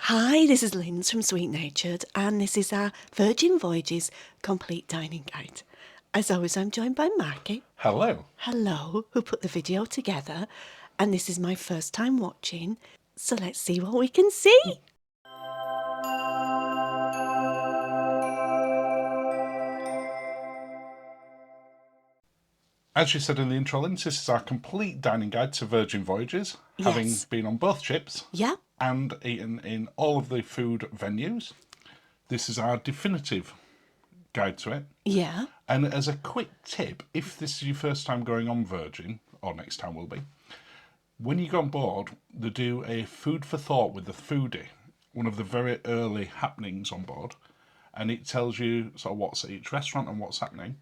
Hi, this is Linz from Sweet Natured, and this is our Virgin Voyages Complete Dining Guide. As always, I'm joined by Maggie. Hello. Hello, who put the video together, and this is my first time watching, so let's see what we can see. As you said in the intro, Linz, this is our complete dining guide to Virgin Voyages, having Yes. been on both ships Yeah, and eaten in all of the food venues. This is our definitive guide to it. yeah, And as a quick tip, if this is your first time going on Virgin, or next time will be, when you go on board, they do a food for thought with the foodie, one of the very early happenings on board, and it tells you sort of what's at each restaurant and what's happening,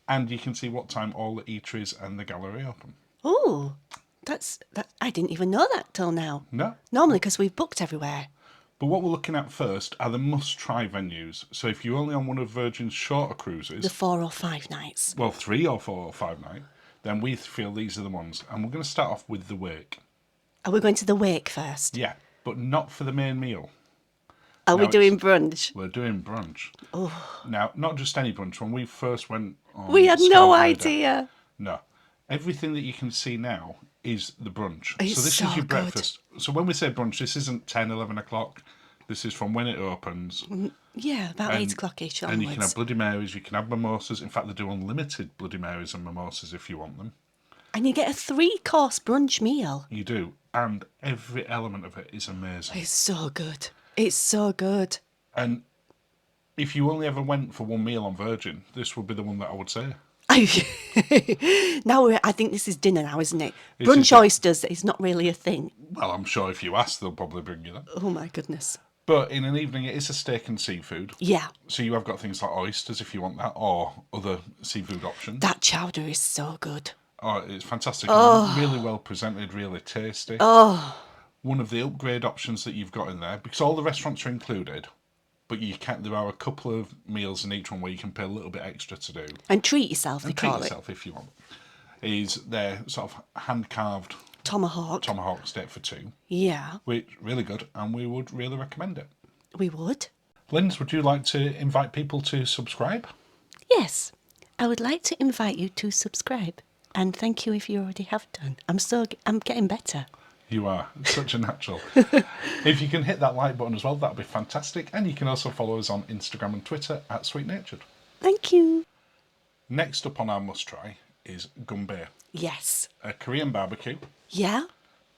and you can see what time all the eateries and the gallery open. Oh, that. I didn't even know that till now. No. Normally, because we've booked everywhere. But what we're looking at first are the must-try venues. So if you're only on one of Virgin's shorter cruises, The 4 or 5 nights. well, 3 or 4 or 5 night, then we feel these are the ones. And we're going to start off with the wake. Are we going to the wake first? Yeah, but not for the main meal. Are we No, doing brunch? We're doing brunch. Oh, Now, not just any brunch. When we first went on we had no Scout Radar- idea. No. Everything that you can see now is the brunch. It's so this so is your good. breakfast. So when we say brunch, this isn't 10, 11 o'clock. This is from when it opens. Yeah, about 8 o'clock-ish onwards. And you can have Bloody Marys, you can have mimosas. In fact, they do unlimited Bloody Marys and mimosas if you want them. And you get a 3-course brunch meal. You do. And every element of it is amazing. It's so good. It's so good. And if you only ever went for one meal on Virgin, this would be the one that I would say. I think this is dinner now, isn't it? This Brunch is- oysters is not really a thing. Well, I'm sure if you ask, they'll probably bring you that. Oh my goodness. But in an evening, it is a steak and seafood. Yeah, So you have got things like oysters if you want that, or other seafood options. that chowder is so good. Oh, it's fantastic. And really well presented, really tasty. Oh, One of the upgrade options that you've got in there, because all the restaurants are included, but you can there are a couple of meals in each one where you can pay a little bit extra to do. and treat yourself, they And treat call it. yourself if you want. Is their sort of hand-carved Tomahawk. tomahawk steak for 2, Yeah, which really good, and we would really recommend it. we would. Linz, would you like to invite people to subscribe? Yes, I would like to invite you to subscribe. And thank you if you already have done. I'm getting better. You are such a natural. If you can hit that like button as well, that'd be fantastic. And you can also follow us on Instagram and Twitter at Sweet Natured. Thank you. Next up on our must try is Gunbae, Yes. a Korean barbecue. Yeah,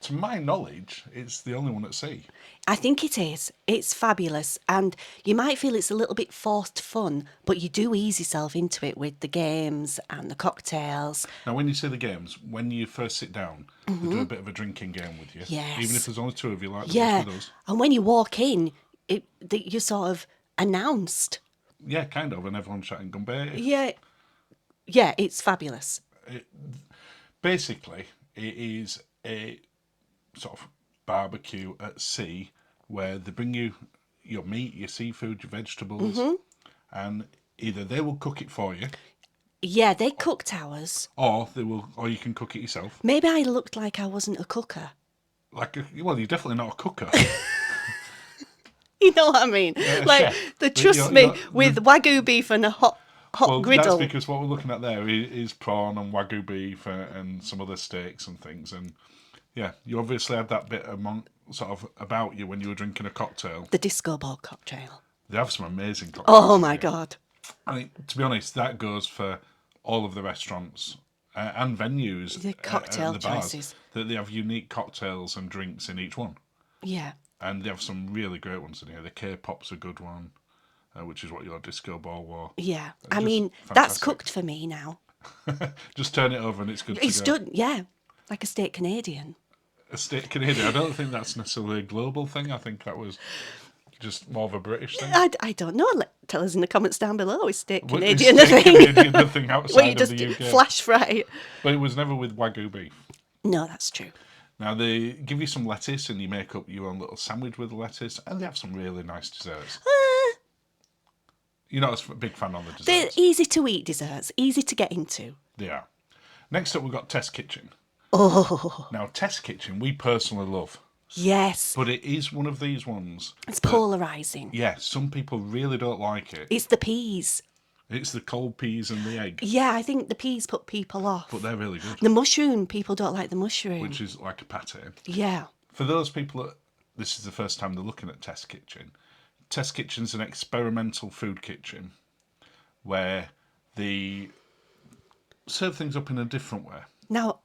To my knowledge, it's the only one at sea. I think it is. It's fabulous. And you might feel it's a little bit forced fun, but you do ease yourself into it with the games and the cocktails. Now, when you see the games, when you first sit down, they do a bit of a drinking game with you. Yes. Even if there's only 2 of you, like Yeah. there was with us. And when you walk in, you're sort of announced. Yeah, kind of, and everyone's shouting Gunbae. Yeah. Yeah, it's fabulous. Basically, it is a sort of barbecue at sea where they bring you your meat, your seafood, your vegetables, and either they will cook it for you, Yeah, they cooked ours. or you can cook it yourself. Maybe I looked like I wasn't a cooker. Well, you're definitely not a cooker. You know what I mean? Like, chef. they But trust you're me not- with Wagyu beef and a hot Well, griddle. that's because what we're looking at there is prawn and Wagyu beef and some other steaks and things. And yeah, you obviously had that bit sort of about you when you were drinking a cocktail. The disco ball cocktail. They have some amazing cocktails. Oh my God. I mean, to be honest, that goes for all of the restaurants and venues. The cocktail the bars, choices. that they have unique cocktails and drinks in each one. Yeah. And they have some really great ones in here. The K-pop's a good one, which is what your disco ball wore. Yeah. I Just mean, that's fantastic. cooked for me now. Just turn it over and it's good It's to go. done, yeah. Like a steak Canadian. A steak Canadian. I don't think that's necessarily a global thing. I think that was just more of a British thing. I don't know. Tell us in the comments down below. Is steak Well, Canadian is a steak thing? Canadian a thing outside Well, you of just the UK? flash fry. But it was never with Wagyu beef. No, that's true. Now, they give you some lettuce and you make up your own little sandwich with the lettuce, and they have some really nice desserts. You're not a big fan on the They're desserts. easy to eat desserts, easy to get into. They are. Next up, we've got Test Kitchen. Oh, Now, Test Kitchen, we personally love. Yes. But it is one of these ones. It's that, polarising. yeah, some people really don't like it. It's the peas. It's the cold peas and the egg, Yeah, I think the peas put people off. but they're really good, The mushroom, people don't like the mushroom. which is like a pate. Yeah. For those people that this is the first time they're looking at Test Kitchen, Test Kitchen's an experimental food kitchen where they serve things up in a different way. Now,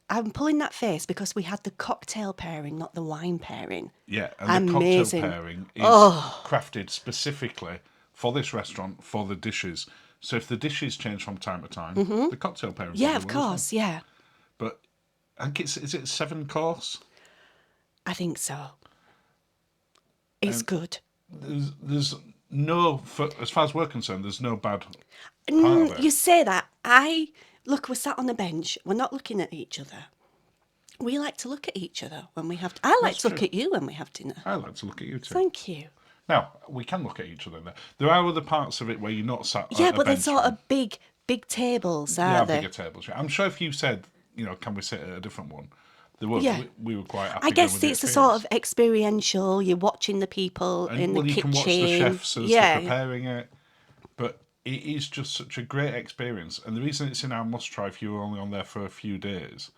I'm pulling that face because we had the cocktail pairing, not the wine pairing. Yeah, and the cocktail Amazing. pairing is crafted specifically for this restaurant, for the dishes. So if the dishes change from time to time, the cocktail pairing. Yeah, of course, yeah. But I think is it 7 course? I think so. It's good. There's no, as far as we're concerned, there's no bad part of it. You say that. Look, we're sat on the bench. We're not looking at each other. We like to look at each other when we have. I like That's to look true. at you when we have dinner. I like to look at you too. Thank you. Now, we can look at each other there. There are other parts of it where you're not sat Yeah, at a but they're bench sort with- of big tables, They are aren't they? bigger tables. Yeah. I'm sure if you said, can we sit at a different one, there would. Yeah. We were quite happy. I guess with the it's a sort experience. of experiential. You're watching the people And, in the you kitchen. can watch the chefs as yeah, they're preparing it. But it is just such a great experience. And the reason it's in our must try if you were only on there for a few days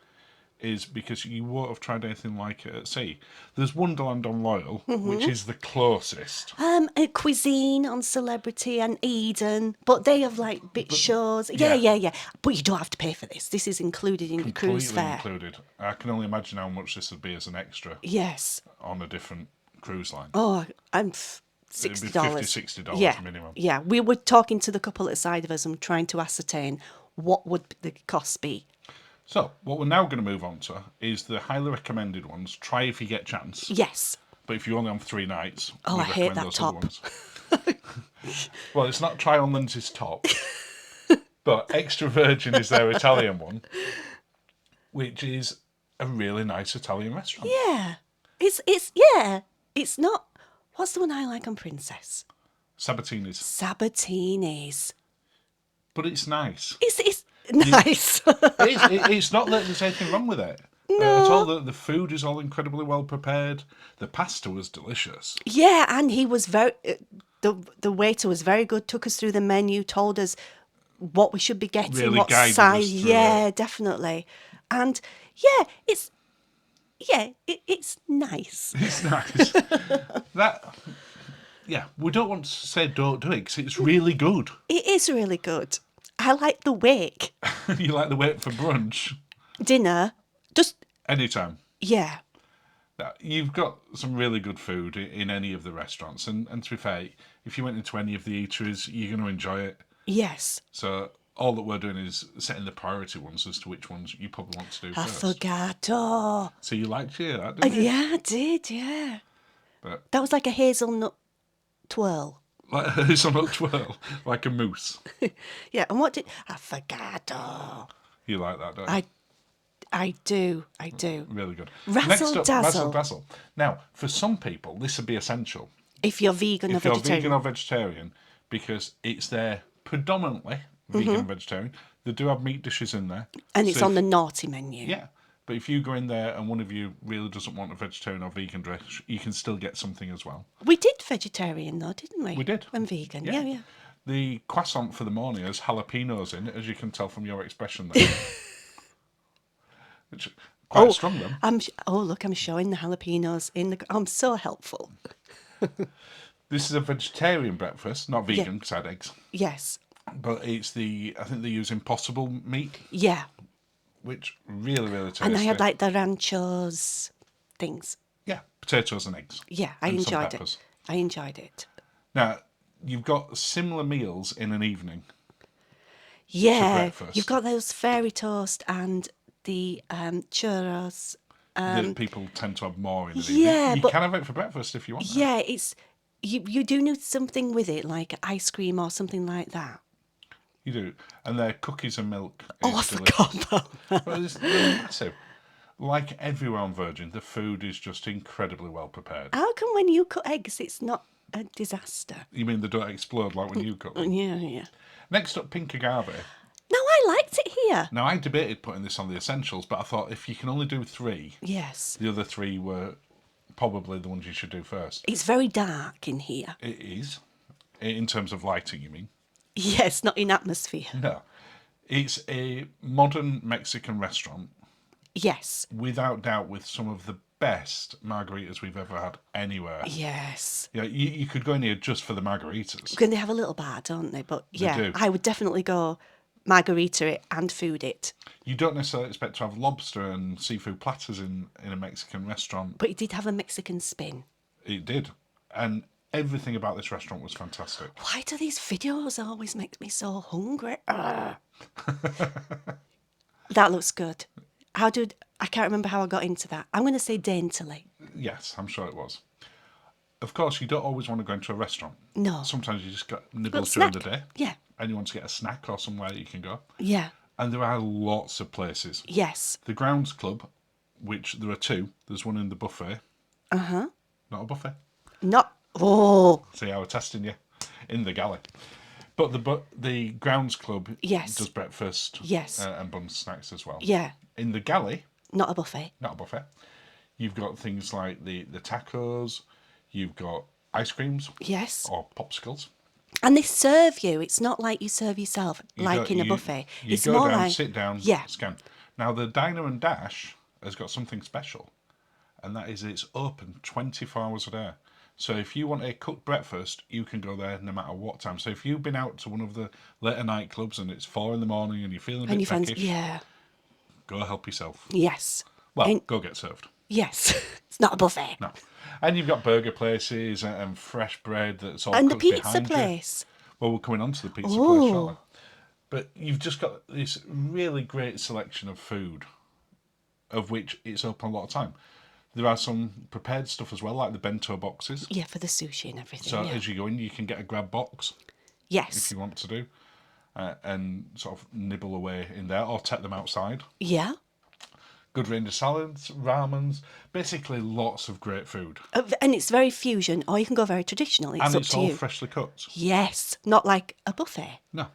is because you won't have tried anything like it at sea. There's Wonderland on Royal, which is the closest. a cuisine on Celebrity and Eden, but they have like bit shows. Yeah. But you don't have to pay for this. This is included in your cruise Completely fare. included. I can only imagine how much this would be as an extra Yes. on a different cruise line. Oh, I'm It'd be $60. $50, $60 yeah, minimum. Yeah, we were talking to the couple at the side of us and trying to ascertain what would the cost be. So, what we're now going to move on to is the highly recommended ones. Try if you get a chance. Yes. But if you're only on 3 nights, Oh, we I hate recommend that those top. other ones. Well, it's not try on Lindsay's top, but Extra Virgin is their Italian one, which is a really nice Italian restaurant. Yeah. It's not. What's the one I like on Princess? Sabatini's. Sabatini's. But it's nice. It's nice. It's not that there's anything wrong with it. No. At all. The food is all incredibly well prepared. The pasta was delicious. Yeah, and he was very. The waiter was very good. Took us through the menu, told us what we should be getting, Really what guided us size. through Yeah, it. definitely. And yeah, it's nice. It's nice. We don't want to say don't do it because it's really good. It is really good. I like the wake You like the wait for brunch dinner. Just anytime. yeah. Now, you've got some really good food in any of the restaurants, and to be fair, if you went into any of the eateries, you're going to enjoy it. Yes. So all that we're doing is setting the priority ones as to which ones you probably want to do first. Affogato. So you liked that, didn't you? Yeah, I did. Yeah. But That was like a hazelnut twirl. like it's on a twirl, like a mousse. Yeah, and what did affogato? You like that, don't you? I do. Really good. Razzle Next up, Dazzle. Dazzle. Now, for some people, this would be essential. If you're vegan or If you're vegetarian. vegan or vegetarian, because it's their predominantly vegan and vegetarian. They do have meat dishes in there. And it's So on the if- naughty menu. Yeah. But if you go in there and one of you really doesn't want a vegetarian or vegan dish, you can still get something as well. We did vegetarian though, didn't we? We did. And vegan. Yeah. The croissant for the morning has jalapenos in it, as you can tell from your expression there. Which quite strong, then. Look, I'm showing the jalapenos in the. I'm so helpful. This is a vegetarian breakfast, not vegan, because I had eggs. Yes. But it's I think they use impossible meat, Yeah. which really, really tasty. And I had like the ranchos things. Yeah, potatoes and eggs. Yeah, I And some enjoyed it. peppers. I enjoyed it. Now, you've got similar meals in an evening. Yeah, breakfast. you've got those fairy toast and the churros. That people tend to have more in an yeah, evening. You but- can have it for breakfast if you want. that. Yeah, it's you do need something with it, like ice cream or something like that. You do. And their cookies and milk is Oh, I delicious. forgot about that. But they're massive. Like everywhere on Virgin, the food is just incredibly well prepared. How come when you cut eggs, it's not a disaster? You mean they don't explode like when you cook them? Yeah. Next up, pink agave. No, I liked it here. Now, I debated putting this on the essentials, but I thought if you can only do 3, Yes. the other 3 were probably the ones you should do first. It's very dark in here. It is, in terms of lighting, you mean? Yes, not in atmosphere. No. It's a modern Mexican restaurant, Yes. without doubt, with some of the best margaritas we've ever had anywhere. Yes. Yeah, you could go in here just for the margaritas. Because they have a little bar, don't they? But yeah, do. I would definitely go margarita it and food it. You don't necessarily expect to have lobster and seafood platters in a Mexican restaurant. But it did have a Mexican spin. It did. And everything about this restaurant was fantastic. Why do these videos always make me so hungry? That looks good. I can't remember how I got into that. I'm going to say daintily. Yes, I'm sure it was. Of course, you don't always want to go into a restaurant. No. Sometimes you just got nibbles Little during the snack. day. Yeah. And you want to get a snack or somewhere that you can go. Yeah. And there are lots of places. Yes. The Grounds Club, which there are 2. There's one in the buffet. Uh-huh. Not a buffet. Not... Oh. See how we're testing you. In the Galley. But the Grounds Club Yes. does breakfast Yes. and bun snacks as well. Yeah. In the Galley, Not a buffet. not a buffet, you've got things like the tacos, you've got ice creams Yes. or popsicles. And they serve you. It's not like you serve yourself, You like go- in a you- buffet. You It's go more down, like... sit down, Yeah. scan. Now, the Diner and Dash has got something special, and that is it's open 24 hours a day. So if you want a cooked breakfast, you can go there no matter what time. So if you've been out to one of the later night clubs and it's 4 in the morning and you're feeling a And bit your friends... peckish, Yeah. go help yourself. Yes. Well, And- go get served. Yes. It's not a buffet. No. And you've got burger places and fresh bread that's all And the cooked pizza behind you. place. Well, we're coming on to the pizza Ooh. place shortly. But you've just got this really great selection of food, of which it's open a lot of time. There are some prepared stuff as well, like the bento boxes. Yeah, for the sushi and everything. So yeah. as you go in, you can get a grab box if Yes. you want to do, and sort of nibble away in there, or take them outside. Yeah. Good range of salads, ramens, basically lots of great food. And it's very fusion, or you can go very traditional. It's And up it's to all you. freshly cooked. Yes. Not like a buffet. No.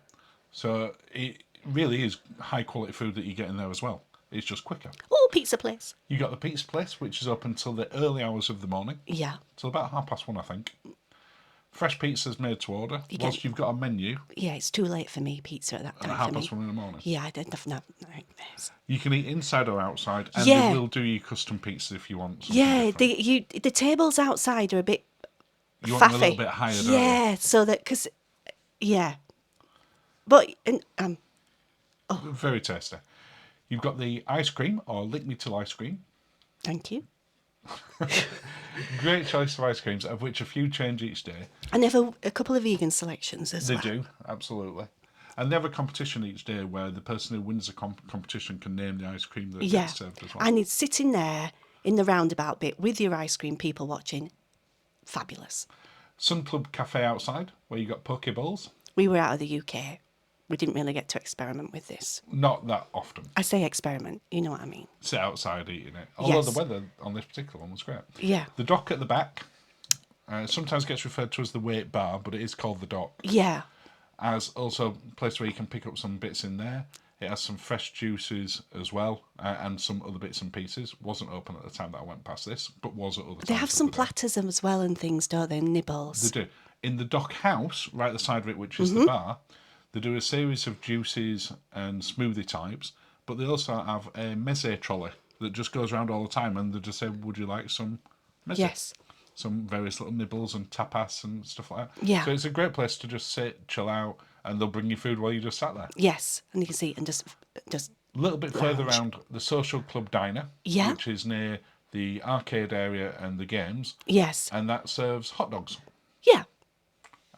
So it really is high quality food that you get in there as well. It's just quicker. Oh, pizza place. You got the pizza place, which is open until the early hours of the morning, Yeah. till about 1:30, I think. Fresh pizzas made to order. Whilst you've got a menu Yeah, it's too late for me, pizza at that at time for me. 1:30 in the morning. Yeah, I don't have no nightmares. You can eat inside or outside, and Yeah. they will do you custom pizza if you want. Something Yeah, different. the tables outside are a bit You want them a faffy. little bit higher, don't you? Yeah, so that because yeah, but Very tasty. You've got the ice cream or lick me till ice cream. thank you. Great choice of ice creams, of which a few change each day. And they have a couple of vegan selections as They well. do, absolutely. And they have a competition each day where the person who wins the competition can name the ice cream that Yeah, gets served as well. and it's sitting there in the roundabout bit with your ice cream, people watching. Fabulous. Sun Club Cafe outside, where you got poke bowls. We were out of the UK. We didn't really get to experiment with this. Not that often. I say experiment, you know what I mean. Sit outside eating it. Although Yes. the weather on this particular one was great. Yeah. The dock at the back sometimes gets referred to as the wait bar, but it is called the dock. Yeah. As also a place where you can pick up some bits in there. It has some fresh juices as well, and some other bits and pieces. Wasn't open at the time that I went past this, but was at other times. They have of some the day. platters as well and things, don't they? Nibbles. They do. In the dock house, right at the side of it, which is Mm-hmm. the bar, they do a series of juices and smoothie types, but they also have a Meze trolley that just goes around all the time, and they just say, would you like some Meze? Yes. Some various little nibbles and tapas and stuff like that. Yeah. So it's a great place to just sit, chill out, and they'll bring you food while you just sat there. Yes. And you can see and just A little bit further Lounge. around the Social Club Diner, Yeah. which is near the arcade area and the games, yes. and that serves hot dogs Yeah.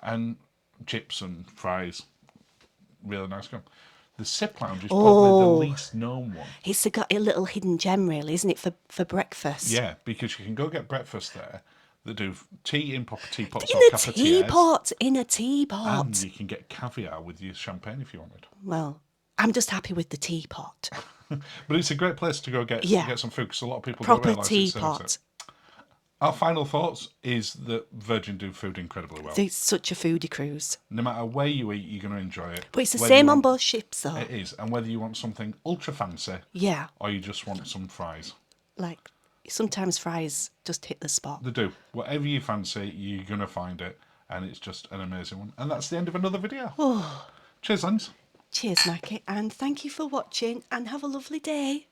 and chips and fries. Really nice go. The Sip Lounge is probably the least known one. It's got a little hidden gem, really, isn't it, for breakfast? Yeah, because you can go get breakfast there. They do tea in proper teapots In or a cafetières. teapot. In a teapot. And you can get caviar with your champagne if you wanted. Well, I'm just happy with the teapot. But it's a great place to go get Yeah. some food because a lot of people Proper don't realise it serves teapot. it. Our final thoughts is that Virgin do food incredibly well. It's such a foodie cruise. No matter where you eat, you're going to enjoy it. But it's the Whether same you on want- both ships, though. It is, and whether you want something ultra fancy Yeah, or you just want some fries. like sometimes fries just hit the spot. They do. Whatever you fancy, you're going to find it, and it's just an amazing one. And that's the end of another video. Cheers, Lens. Cheers, Mackie, and thank you for watching, and have a lovely day.